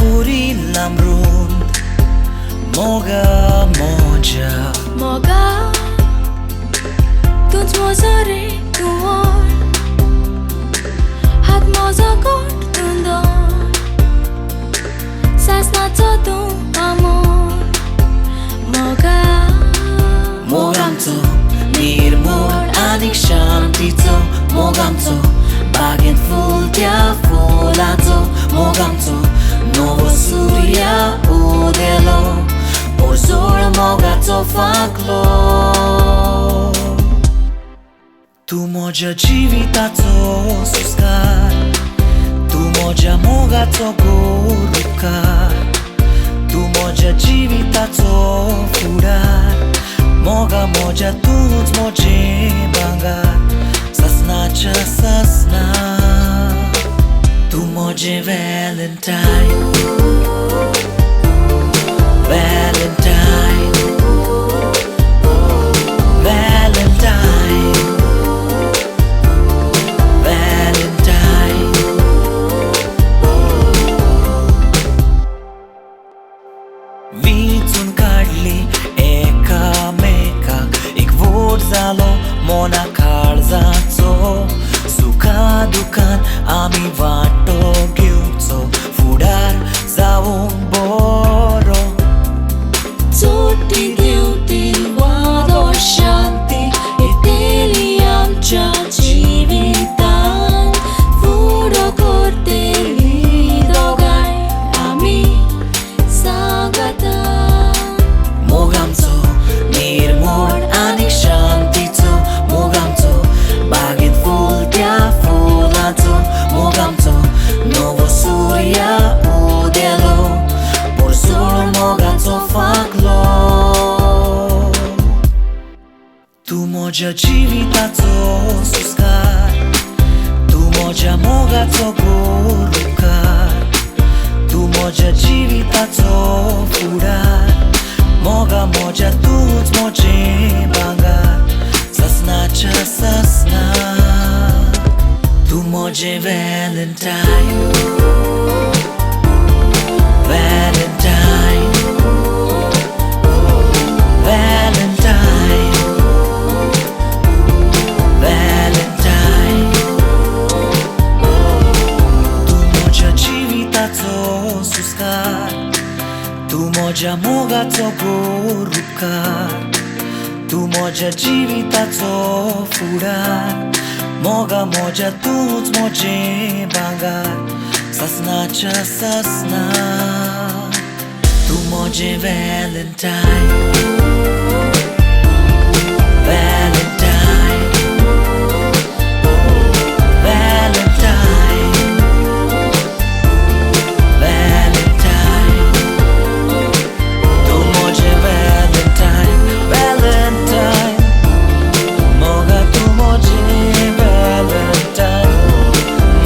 Urilam rund Moga moja Moga तुझ मोजरे तुवर हात मोजा कोट तुंदर सासनाचो तूं amor Moga मोगांचो निर्मळ आनीक शांतीचो मोगांचो बागेंत फुलत्या फुलांचो मोगांचो नवो सूर्य उदेलो पोरसोळ मोगाचो फांकलो तूं म्हज्या जिविताचो सुस्कार तूं म्हज्या मोगाचो गोड उपकार तूं म्हज्या जिविताचो फुडार मोगा म्हज्या तूंच म्हजें भांगार ससनाच्या ससना तूं म्हजें व्हॅलेंटायन व्हॅलेंटायन व्हॅलेंटायन व्हॅलेंटायन विचून काडली एकामेकाक एक वोट जालो मोना काळजाचो सुखा दुखांत आमी वांटो घेवचो फुडार जावंक बरो चोटी देवती वादो शांती येतेली आमच्या जिवितांत फुडो करतेली दोगांय आमी सांगता मोगांचो निर्मळ आनीक शांतीचो मोगांचो बागेंत फुलत्या फुलांचो मोगांचो नवो सूर्य उदेलो पोरसोळ मोगाचो फांकलो तूं म्हज्या जिविताचो सुस्कार तूं म्हज्या मोगाचो गोड उपकार तूं म्हज्या जिविताचो फुडार मोगा म्हज्या तूंच म्हजें भांगार ससनाच्या ससना तूं म्हजें व्हॅलेंटायन व्हॅलेंटायन व्हॅलेंटायन व्हॅलेंटायन तूं म्हज्या जिविताचो सुस्कार तूं म्हज्या मोगाचो गोड उपकार तूं म्हज्या जिविताचो फुडार मोगा म्हज्या तूंच म्हजें भांगार ससनाच्या ससना तूं म्हजें व्हॅलेंटायन व्हॅलेंटायन व्हॅलेंटायन व्हॅलेंटायन तूं म्हजें व्हॅलेंटायन व्हॅलेंटायन मोगा तूं म्हजें व्हॅलेंटायन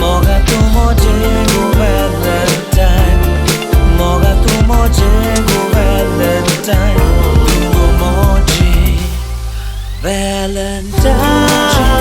मोगा तूं म्हजें गो व्हॅलेंटायन मोगा तूं म्हजें गो व्हॅलेंटायन तूं गो म्हजें व्हॅलेंटायन